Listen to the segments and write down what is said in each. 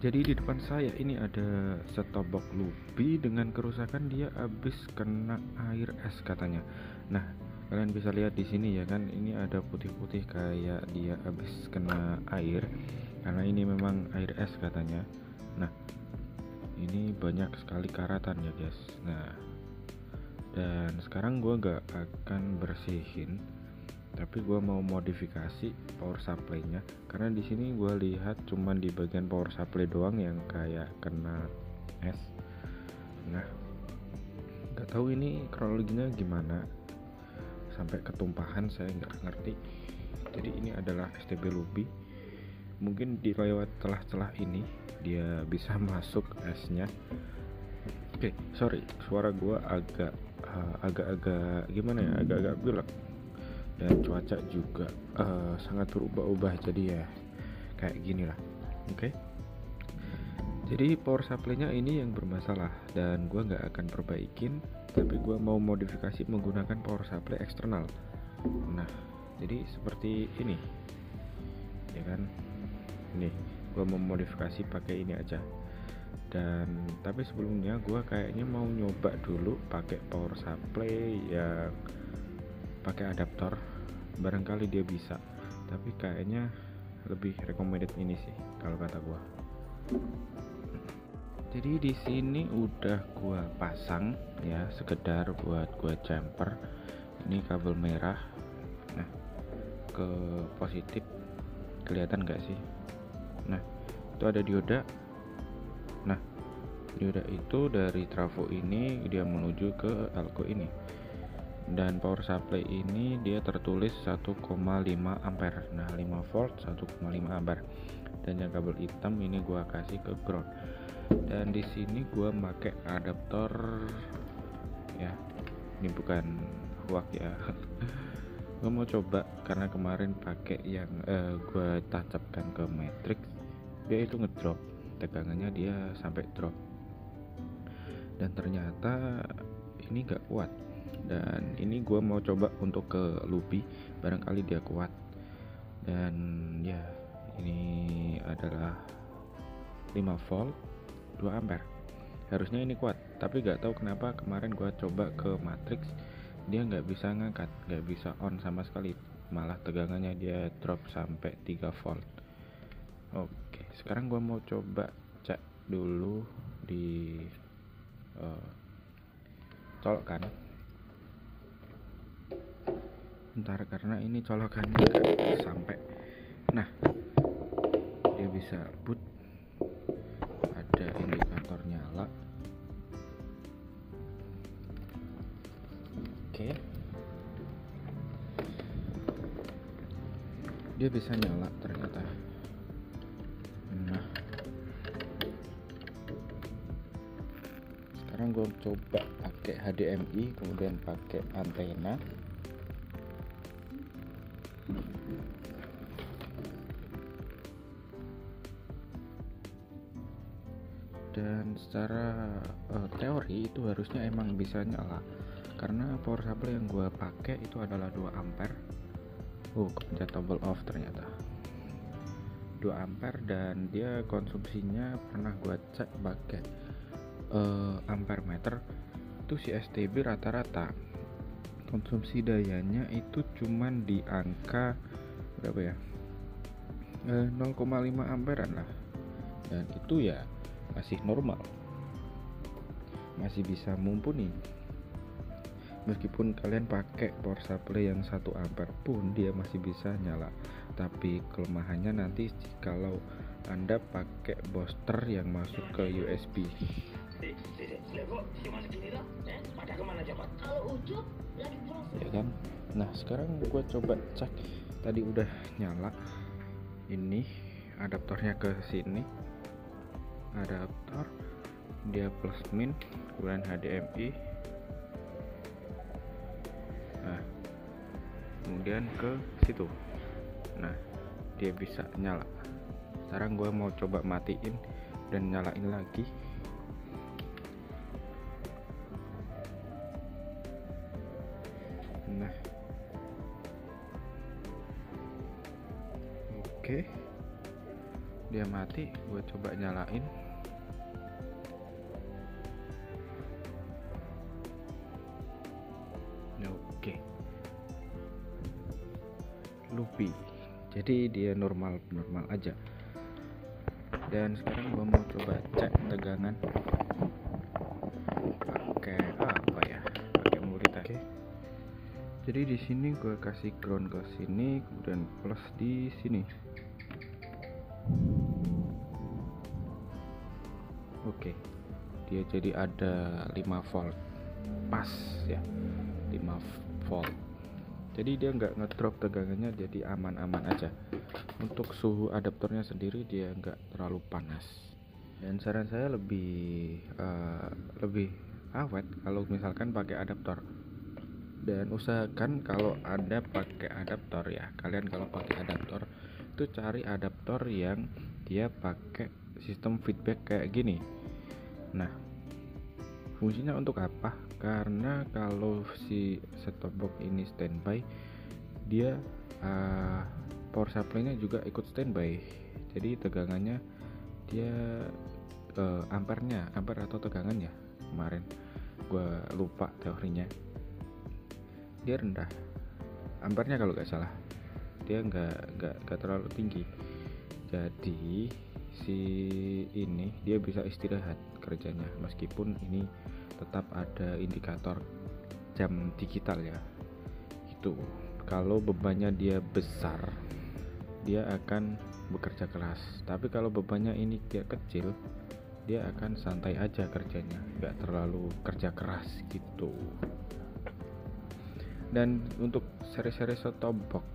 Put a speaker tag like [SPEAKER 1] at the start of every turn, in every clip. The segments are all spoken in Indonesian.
[SPEAKER 1] Jadi di depan saya ini ada setobok lubi dengan kerusakan, dia habis kena air es katanya. Nah, kalian bisa lihat di sini ya kan, ini ada putih-putih kayak dia habis kena air karena ini memang air es katanya. Nah, ini banyak sekali karatan ya guys. Nah, dan sekarang gua gak akan bersihin, tapi gue mau modifikasi power supply-nya karena di sini gue lihat cuman di bagian power supply doang yang kayak kena es. Nah, nggak tahu ini kronologinya gimana sampai ketumpahan, saya nggak ngerti. Jadi ini adalah STB Lubi, mungkin di lewat celah-celah ini dia bisa masuk esnya. Oke, sorry, suara gue agak-agak gimana ya, agak-agak pilek. Dan cuaca juga sangat berubah-ubah, jadi ya kayak gini lah. Oke. Jadi power supply-nya ini yang bermasalah dan gue nggak akan perbaikin, tapi gue mau modifikasi menggunakan power supply eksternal. Nah, jadi seperti ini ya kan, nih gue mau modifikasi pakai ini aja. Dan tapi sebelumnya gue kayaknya mau nyoba dulu pakai power supply yang pakai adaptor, barangkali dia bisa, tapi kayaknya lebih recommended ini sih kalau kata gua. Jadi di sini udah gua pasang ya, sekedar buat gua jumper. Ini kabel merah, nah ke positif, kelihatan nggak sih? Nah, itu ada dioda. Nah, dioda itu dari trafo ini dia menuju ke elko ini. Dan power supply ini dia tertulis 1,5 ampere. Nah, 5 volt 1,5 ampere. Dan yang kabel hitam ini gua kasih ke ground. Dan di sini gua pakai adaptor ya. Ini bukan hoax ya. Gua mau coba karena kemarin pakai yang gua tancapkan ke matrix, dia itu ngedrop, tegangannya dia sampai drop. Dan ternyata ini gak kuat. Dan ini gue mau coba untuk ke Lubi, barangkali dia kuat. Dan ya, ini adalah 5 volt 2 ampere, harusnya ini kuat. Tapi gak tahu kenapa kemarin gue coba ke matrix, dia nggak bisa ngangkat, nggak bisa on sama sekali, malah tegangannya dia drop sampai 3 volt. Oke, sekarang gue mau coba cek dulu di colokan. Bentar, karena ini colokannya gak sampai. Nah, dia bisa boot, ada indikator nyala. Oke, dia bisa nyala ternyata. Nah, sekarang gue coba pakai HDMI, kemudian pakai antena. Dan secara teori itu harusnya emang bisa nyala, karena power supply yang gue pakai itu adalah 2 ampere. Kepencet tombol off ternyata 2 ampere, dan dia konsumsinya pernah gue cek pakai ampere meter. Itu si STB rata-rata konsumsi dayanya itu cuman di angka berapa ya, 0,5 amperan lah. Dan itu ya masih normal, masih bisa mumpuni. Meskipun kalian pakai power supply yang 1 ampere pun dia masih bisa nyala. Tapi kelemahannya nanti kalau Anda pakai booster yang masuk ke USB. Ya kan? Nah, sekarang gue coba cek, tadi udah nyala. Ini adaptornya ke sini, adaptor dia plus min, kemudian HDMI. Nah, kemudian ke situ. Nah, dia bisa nyala. Sekarang gue mau coba matiin dan nyalain lagi. Nah, oke, dia dia mati, gue coba nyalain. Oke, Lupi, jadi dia normal aja. Dan sekarang gue mau coba cek tegangan pakai apa ya, pakai multimeter. Oke. Jadi di sini gue kasih ground ke sini, kemudian plus di sini. Oke, dia jadi ada 5 volt pas ya, 5 volt. Jadi dia nggak ngedrop tegangannya, jadi aman-aman aja. Untuk suhu adaptornya sendiri dia nggak terlalu panas. Dan saran saya lebih awet kalau misalkan pakai adaptor. Dan usahakan kalau ada pakai adaptor ya, kalian kalau pakai adaptor itu cari adaptor yang dia pakai sistem feedback kayak gini. Nah, fungsinya untuk apa? Karena kalau si set-top box ini standby, dia power supply-nya juga ikut standby. Jadi tegangannya dia ampere atau tegangannya, kemarin gua lupa teorinya, dia rendah ampernya kalau nggak salah, dia nggak terlalu tinggi. Jadi si ini dia bisa istirahat kerjanya, meskipun ini tetap ada indikator jam digital ya. Itu kalau bebannya dia besar, dia akan bekerja keras. Tapi kalau bebannya ini dia kecil, dia akan santai aja kerjanya, nggak terlalu kerja keras gitu. Dan untuk seri-seri set-top box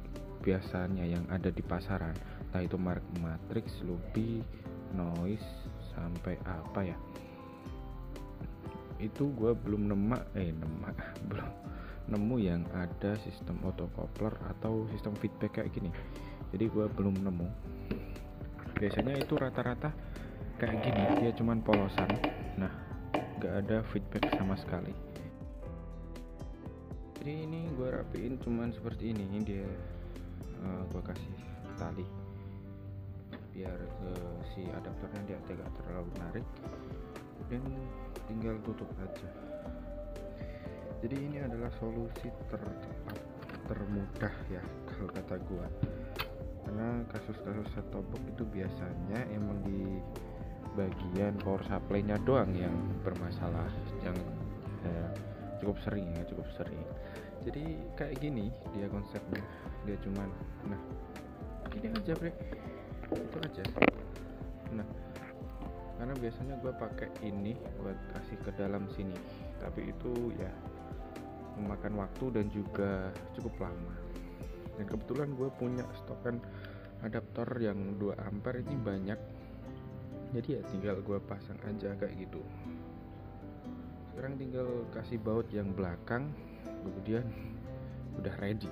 [SPEAKER 1] biasanya yang ada di pasaran, entah itu merek Matrix, Lupi, Noise, sampai apa ya, itu gue belum belum nemu yang ada sistem autocoupler atau sistem feedback kayak gini. Jadi gue belum nemu. Biasanya itu rata-rata kayak gini, dia cuman polosan, nah gak ada feedback sama sekali. Jadi ini gue rapiin cuman seperti ini, dia gue kasih tali biar si adaptornya dia tidak terlalu menarik, dan tinggal tutup aja. Jadi ini adalah solusi tercepat, termudah ya kalau kata gue, karena kasus-kasus set-top box itu biasanya emang di bagian power supply-nya doang yang bermasalah, yang cukup sering. Jadi kayak gini dia konsepnya, dia cuman nah ini aja bre, itu aja. Nah, karena biasanya gue pakai ini buat kasih ke dalam sini, tapi itu ya memakan waktu dan juga cukup lama. Dan kebetulan gue punya stokan adaptor yang 2 ampere ini banyak, jadi ya tinggal gue pasang aja kayak gitu. Sekarang tinggal kasih baut yang belakang, kemudian udah ready.